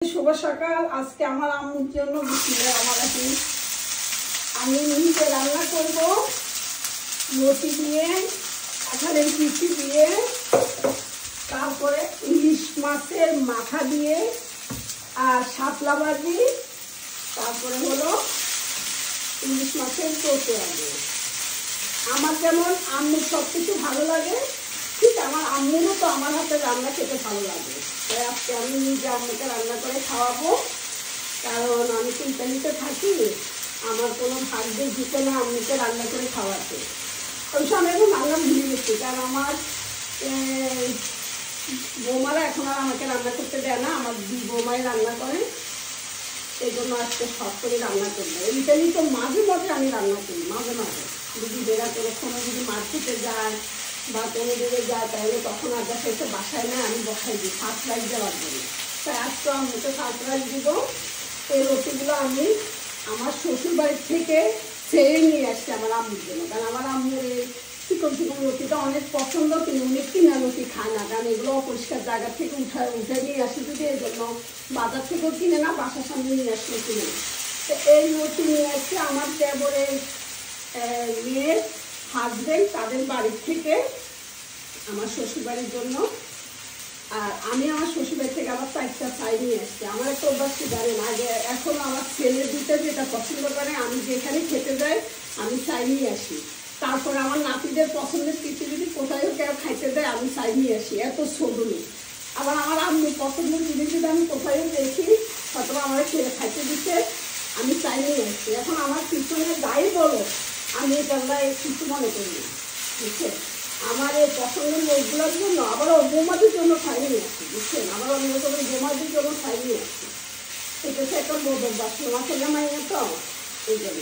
শুভ সকাল। আজকে আমার আম্মুর জন্য আমি নিজে রান্না করব রুটি দিয়ে, কাঁঠালের বিচি দিয়ে, তারপরে ইলিশ মাছের মাথা দিয়ে আর শাপলা ভাজি, তারপরে হলো ইলিশ মাছের চোচা দিয়ে। আমার যেমন আম্মুর সব কিছু ভালো লাগে, ঠিক আমার আম্মুরও তো আমার হাতে রান্না খেতে ভালো লাগে। তাই আজকে আমি নিজে আম্মুকে রান্না করে খাওয়াবো, কারণ আমি তো ইতালিতে থাকি, আমার কোনো ভাগ্যে জুতো না আম্মুকে রান্না করে খাওয়াতে। অবশ্য আমি এখন রান্না ভুলে গেছি, কারণ আমার বৌমারা এখন আর আমাকে রান্না করতে দেয় না, আমার দুই বৌমাই রান্না করে। এই জন্য আজকে সব করে রান্না করবো। ইতালি তো মাঝে মাঝে আমি রান্না করি, মাঝে মাঝে যদি বেড়া করে কোনো যদি মার্কেটে যায় বা কোনো দিকে যায়, তাহলে তখন আর দেখা এসে বাসায় না, আমি বসাই দিই সারপ্রাইজ দেওয়ার জন্য। তাই আজকে আম্মুকে সারপ্রাইজ দিব। এই রুটিগুলো আমি আমার শ্বশুর বাড়ির থেকে ছেড়ে নিয়ে আসছি আমার আম্মুর জন্য, কারণ আমার আম্মুর এই চিকন চিকন রুটিটা অনেক পছন্দ, কিন্তু উনি কিনা রুটি খায় না, কারণ এগুলো অপরিষ্কার জায়গা থেকে উঠে নিয়ে আসি যদি, এই জন্য বাজার থেকেও কিনে না, বাসার সামনে নিয়ে আসলে কিনে না। তো এই রুটি নিয়ে আসছি আমার দেবরের মেয়ের হাজবেন্ড তাদের বাড়ির থেকে আমার শ্বশুরবাড়ির জন্য। আর আমি আমার শ্বশুরবাড়ি থেকে আবার 4টা চাই নিয়ে আসছি। আমার একটা অভ্যাস জানেন, আগে এখন আমার ছেলে দুটো যেটা পছন্দ করে, আমি যেখানে খেতে যাই আমি চাই নিয়ে আসি। তারপরে আমার নাতিদের পছন্দের কিছু যদি কোথায়ও কেউ খাইতে দেয়, আমি চাই নিয়ে আসি, এত ছোটনি। আবার আমার আম্মুর পছন্দের জিনিস যদি আমি কোথায়ও দেখি, হয়তো আমার ছেলে খাইতে দিচ্ছে, আমি চাই নিয়ে আসছি। এখন আমার পিছনে যাই বলো, আমি এটা কিছু মনে করি না, বুঝছেন। আমার এই পছন্দের লোকগুলোর জন্য আবার বৌমাদের জন্য খাই নিয়ে আসছি, বুঝছেন। আবার অন্য রকমের বৌমাদের জন্য খাই নিয়ে আসছি। এটা হচ্ছে একটা বদভ্যাস, আমার ছেলে মাইনে তো, এই জন্য।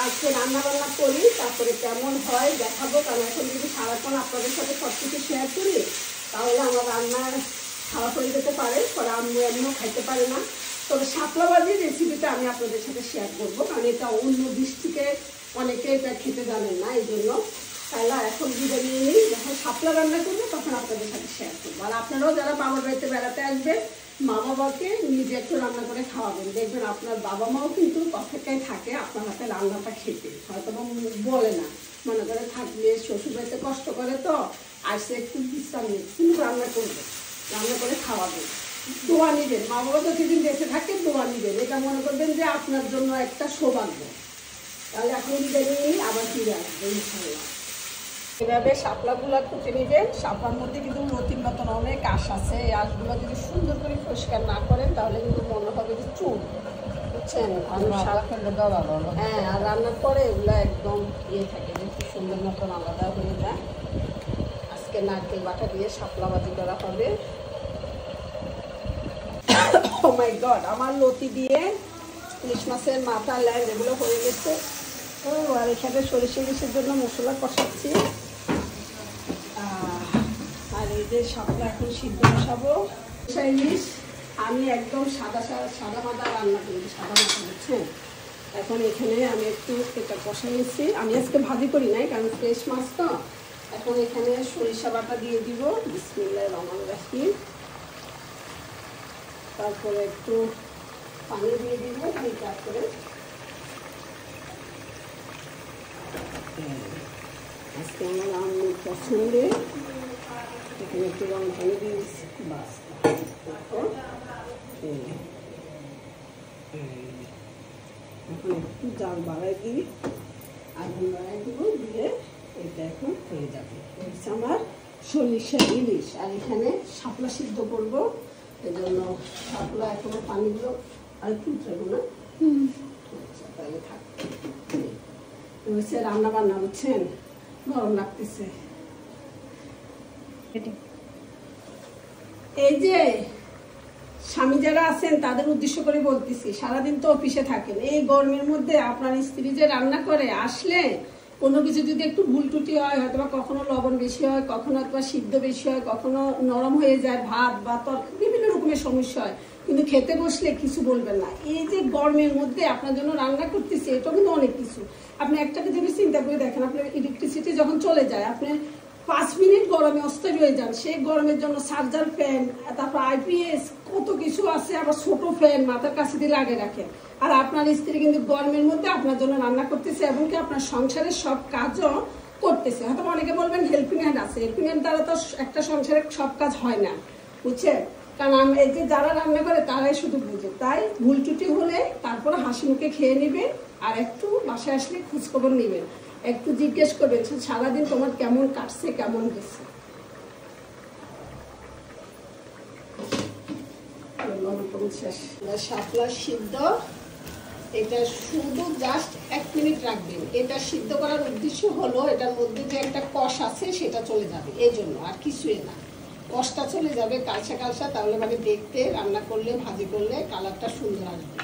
আজকে রান্না বান্না করি, তারপরে কেমন হয় দেখাবো, কারণ এখন যদি সারাক্ষণ আপনাদের সাথে সব কিছু শেয়ার করি, তাহলে আমার রান্নার খারাপ হয়ে যেতে পারে, পরে আম্মু এমনিও খাইতে পারে না। তবে শাপলা ভাজির রেসিপিটা আমি আপনাদের সাথে শেয়ার করবো, কারণ এটা অন্য ডিশ থেকে অনেকে এটা খেতে জানেন না, এই জন্য। তাহলে এখন বিদায় নিয়ে নিই, যখন শাপলা রান্না করবো তখন আপনাদের সাথে শেয়ার করবো। আর আপনারাও যারা বাবার বাড়িতে বেড়াতে আসবেন, মা বাবাকে নিজে একটু রান্না করে খাওয়াবেন, দেখবেন আপনার বাবা মাও কিন্তু অপেক্ষায় থাকে আপনার হাতে রান্নাটা খেতে, হয়তো বলে না, মনে করে থাকলে শ্বশুর বাড়িতে কষ্ট করে তো আসে একটু বিশ্রাম নিয়ে, কিন্তু রান্না করবে, রান্না করে খাওয়াবেন, দোয়া নিবেন। মা বাবা তো যেদিন বেঁচে থাকে দোয়া নিবেন, এটা মনে করবেন যে আপনার জন্য একটা সৌভাগ্য। তাহলে এখন বিদায় নিয়ে নিই, আবার ফিরে আসবো ইনশাআল্লাহ। এভাবে শাপলাগুলো কুচে নেবেন। শাপলার মধ্যে কিন্তু নতুন নতুন অনেক আঁশ আছে, এই আঁশগুলো যদি সুন্দর করে পরিষ্কার না করেন তাহলে কিন্তু মনে হবে যে চুল, বুঝছেন। হ্যাঁ, আর রান্নার পরে এগুলো একদম ইয়ে থাকে, যে খুব সুন্দর মতন আলাদা হয়ে যায়। আজকে নারকেল বাটা দিয়ে শাপলা ভাজি করা হবে। ও মাই গড, আমার লতি দিয়ে ইলিশ মাছের মাথা ল্যান্ড এগুলো হয়ে গেছে। ও, আর এখানে সরিষা ইলিশের জন্য মশলা কষাচ্ছি। আর এই যে শাপলা এখন সিদ্ধ বসাবো। সরিষা ইলিশ আমি একদম সাদা মাদা রান্না করি, সাদা মাথা, বুঝছেন। এখন এখানে আমি একটু এটা কষা নিচ্ছি। আমি আজকে ভাজি করি নাই, কারণ ফ্রেশ মাছ তো। এখন এখানে সরিষা বাটা দিয়ে দিব, বিসমিল্লাহির রহমানির রহিম। তারপরে একটু পানি দিয়ে দিব, তারপরে আজকে আমার আম্মুর পছন্দে এখানে একটু রং পানি দিয়ে দিচ্ছি, বাস। এখন একটু জাল বাড়াই দিই, আগুন বাড়াই দিব, দিয়ে এটা এখন হয়ে যাবে। হচ্ছে আমার সরিষা ইলিশ। আর এখানে শাপলা সিদ্ধ করবো, এই জন্য শাপলা এখনো পানিগুলো আর একটু উঠবো না, তাহলে থাক। হচ্ছে রান্না বান্না, বুঝছেন, গরম লাগতেছে। এই যে স্বামী যারা আছেন তাদের উদ্দেশ্য করে বলতেছি, সারাদিন তো অফিসে থাকেন, এই গরমের মধ্যে আপনার স্ত্রী যে রান্না করে, আসলে কোনো কিছু যদি একটু ভুল টুটি হয়, হয়তো বা কখনো লবণ বেশি হয়, কখনো অথবা সিদ্ধ বেশি হয়, কখনো নরম হয়ে যায় ভাত বা তরকারি, বিভিন্ন রকমের সমস্যা হয়, কিন্তু খেতে বসলে কিছু বলবেন না। এই যে গরমের মধ্যে আপনার জন্য রান্না করতেছি, এটা কিন্তু অনেক কিছু। আপনি একটাকে যদি চিন্তা করে দেখেন, আপনার ইলেকট্রিসিটি যখন চলে যায়, আপনি 5 মিনিট গরমে অস্থির হয়ে যান। সেই গরমের জন্য চার্জার ফ্যান, তারপর আইপিএস, কত কিছু আছে, আবার ছোট ফ্যান মাথার কাছে দিয়ে আগে রাখে। আর আপনার স্ত্রী কিন্তু গরমের মধ্যে আপনার জন্য রান্না করতেছে এবং কি আপনার সংসারের সব কাজও করতেছে। হয়তো অনেকে বলবেন হেল্পিং হ্যান্ড আছে, হেল্পিং হ্যান্ড দ্বারা তো একটা সংসারের সব কাজ হয় না, বুঝছে? কারণ এই যে যারা রান্না করে তারাই শুধু বুঝে। তাই ভুল ত্রুটি হলে তারপরে হাসি মুখে খেয়ে নেবেন, আর একটু বাসায় আসলে খোঁজখবর নেবেন, একটু জিজ্ঞেস করবেন সারাদিন তোমার কেমন কাটছে, কেমন গেছে। শাপলা সিদ্ধ, এটা শুধু জাস্ট 1 মিনিট রাখবেন। এটা সিদ্ধ করার উদ্দেশ্য হলো এটার মধ্যে যে একটা কষ আছে সেটা চলে যাবে, এই জন্য, আর কিছুই না। কষটা চলে যাবে কালসা কালসা, তাহলে মানে দেখতে রান্না করলে ভাজি করলে কালারটা সুন্দর আসবে।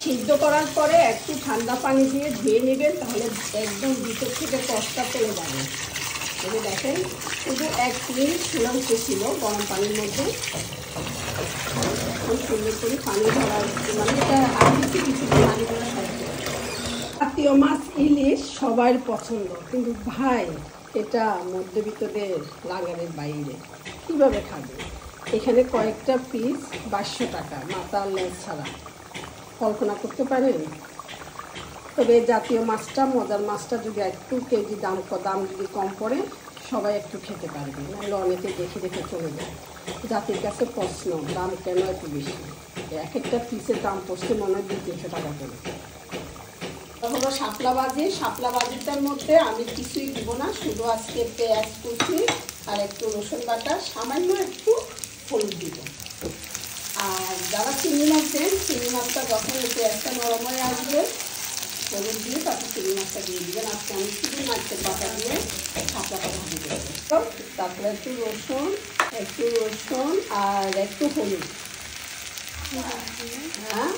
সিদ্ধ করার পরে একটু ঠান্ডা পানি দিয়ে ধুয়ে নেবেন, তাহলে একদম ভিতর থেকে কষটা চলে যাবে। এই দেখেন, শুধু 1 মিনিট ছোলা উঠেছিল গরম পানির মধ্যে। খুব সুন্দর করে পানি ধরা, মানে এটা আর কিছু পানি ধরা থাকবে। জাতীয় মাছ ইলিশ সবার পছন্দ, কিন্তু ভাই এটা মধ্যবিত্তদের লাগানের বাইরে, কীভাবে খাবে? এখানে কয়েকটা পিস 2200 টাকা, মাথা লেজ ছাড়া। কল্পনা করতে পারেন? তবে জাতীয় মাছটা, মজার মাছটা যদি একটু কেজি দাম যদি কম পড়ে সবাই একটু খেতে পারবে, নাহলে অনেকে দেখে দেখে চলে যায়। জাতির কাছে প্রশ্ন, দাম কেন এত বেশি? এক একটা পিসের দাম পড়ছে মনে হয় 200-300 টাকা করে। হলো শাপলা ভাজি। শাপলা ভাজিটার মধ্যে আমি কিছুই দিব না, শুধু আজকে পেঁয়াজ কুচি আর একটু রসুন বাটা, সামান্য একটু হলুদ দিব। আর যারা চিংড়ি মাছ দেন, চিংড়ি মাছটা যখন পেঁয়াজটা নরম হয়ে আসবে হলুদ দিয়ে তারপর চিংড়ি মাছটা দিয়ে দিবেন। আজকে আমি শুধু মাছের বাটা দিয়ে শাপলাটা ভাজি দেবো। তারপরে একটু রসুন আর একটু হলুদ, হ্যাঁ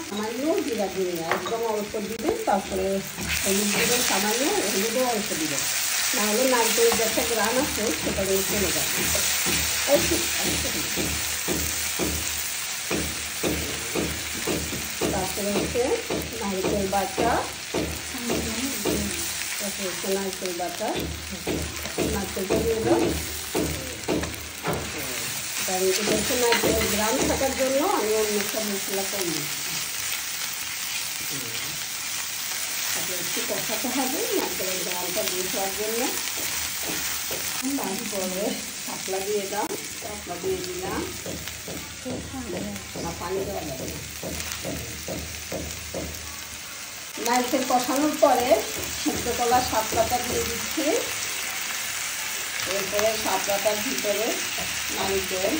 সামান্য জিরা দিয়ে একদম অল্প দিবেন। তারপরে হলুদ দিবেন সামান্য, হলুদও অল্প দিবেন, নাহলে নারকেলের যে একটা গ্রান আছে সেটা দিয়ে চলে যাবে। তারপরে হচ্ছে নারকেল বাটা, নারকেলটা দিয়ে দাও। এটা হচ্ছে নারকেলের গ্রাম থাকার জন্য আমি অন্য সব মশলা কম দিচ্ছি। একটু কষাতে হবে নারকেলের গ্রামটা দিয়ে খাওয়ার জন্য। তারপরে শাপলা দিয়ে দাও, শাপলা দিয়ে দিলাম, পানি দেওয়া যাবে না। নারকেল কষানোর পরে সিদ্ধ করা শাপলাটা দিয়ে দিচ্ছি। এরপরে শাপলাটার ভিতরে নারকেল,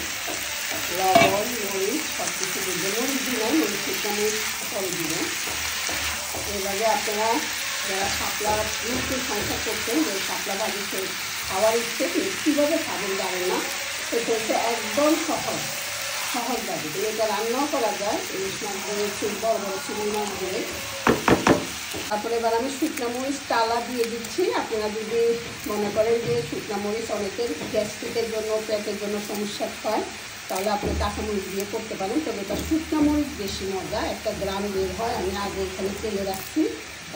লবণ, মরিচ সব কিছু দিবেন। মরিচ দিলেন, মরিচ শুকনো মরিচ পরে দিবেন। এভাবে আপনারা যারা শাপলা নতুন সংসার করতেন, যে শাপলা ভাজি খাওয়ার ইচ্ছে কীভাবে খাবেন জানেন না, সেটা হচ্ছে একদম সহজভাবে। এটা রান্নাও করা যায় ইলিশ মাছ দিয়ে, বড় বড় চিংড়ি মাছ দিয়ে। তারপরে এবার আমি শুকনো মরিচ টালা দিয়ে দিচ্ছি। আপনারা যদি মনে করেন যে শুকনো মরিচ অনেকের গ্যাস্ট্রিকের জন্য, পেটের জন্য সমস্যা হয়, তাহলে আপনি কাঁচামরিচ দিয়ে করতে পারেন। তবে এটা শুকনো মরিচ বেশি মজা, একটা গ্রাম বের হয়। আমি আগে এখানে তেলে রাখছি,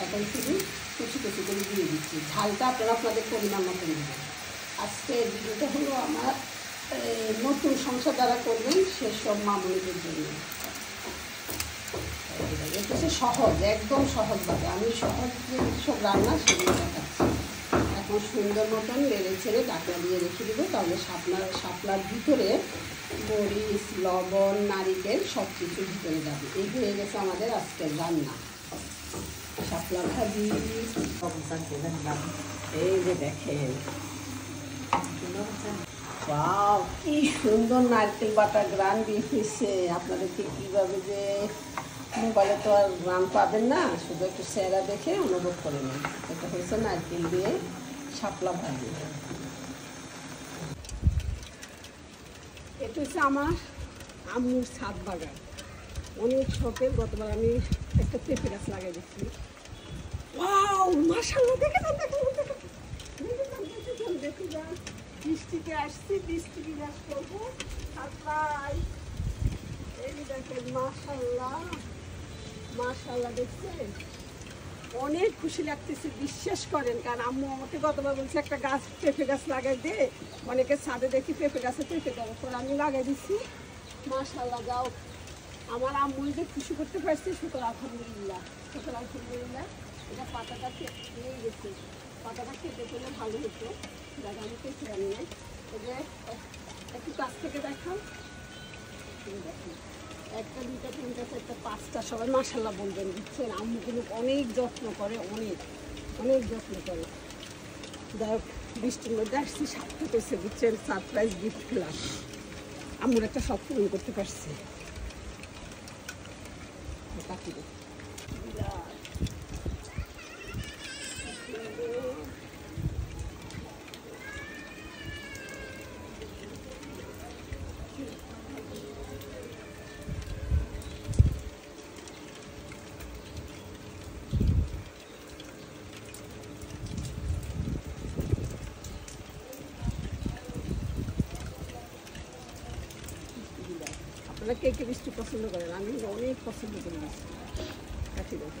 এখন শুধু কুচি কুচি করে দিয়ে দিচ্ছি। ঝালটা আপনারা আপনাদের পরিমাণ মতো দিবেন। আজকে ভিডিওটা হলো আমার নতুন সংসার যারা করবেন সেসব মামুনিদের জন্য। এটা হচ্ছে সহজ, একদম সহজভাবে আমি সহজ যে সব রান্না সেগুলো দেখাচ্ছি। এখন সুন্দর মতন নেড়ে ছেড়ে ঢাকনা দিয়ে রেখে দেবো, তাহলে শাপলার ভিতরে মরিচ, লবণ, নারিকেল সব কিছু ভিতরে যাবে। এই হয়ে গেছে আমাদের আজকের রান্না, শাপলা ভাজি। এই যে দেখেন, ওয়াও কি সুন্দর নারকেল বাটা গ্রান বের হয়েছে। আপনাদেরকে কীভাবে যে, মোবাইলে তো আর গ্রান পাবেন না, শুধু একটু চেহারা দেখে অনুভব করে নেন। এটা হয়েছে নারকেল দিয়ে শাপলা ভাজি। এটা হচ্ছে আমার আম্মুর ছাদ বাগান, অনেক শখের। গতবার আমি একটা পেঁপে গাছ লাগাই দিচ্ছি। ওয়াও মাশাআল্লাহ, দেখে যান। বৃষ্টিতে আসছি, বৃষ্টি বিরাজ করবো। এই দেখেন, মাশাআল্লাহ দেখছেন অনেক খুশি লাগতেছে, বিশ্বাস করেন। কারণ আম্মু আমাকে গতবার বলছে একটা গাছ, পেঁপে গাছ লাগাই দে, অনেকের ছাদে দেখি পেঁপে গাছে পেঁপে দেওয়ার পর আমি লাগাই দিচ্ছি। মাশাআল্লাহ, যাও আমার আম্মু যে খুশি করতে পারছি, সুতরাং আলহামদুলিল্লাহ, সুতরাং আলহামদুলিল্লাহ। এটা পাতাটা নিয়ে গেছে, পাতাটা কেটে ফেলে ভালো হতো, যাকে আমি কেটে জানি না। এই যে একটু কাছ থেকে দেখাও, দেখুন একটা, দুইটা, তিনটা, চারটা, পাঁচটা, সবাই মাশাআল্লাহ বলবেন। বুঝছেন, আম্মু কিন্তু অনেক যত্ন করে, অনেক অনেক যত্ন করে। যাই হোক, বৃষ্টির মধ্যে আসছি, সার্থক হয়েছে। বুঝছেন, সারপ্রাইজ গিফট পেলাম, আম্মুর একটা শখ পূরণ করতে পারছি। পাখিদের আপনারা কে কে বৃষ্টি পছন্দ করেন? আমি অনেক পছন্দ করি বৃষ্টি, পাখিদের।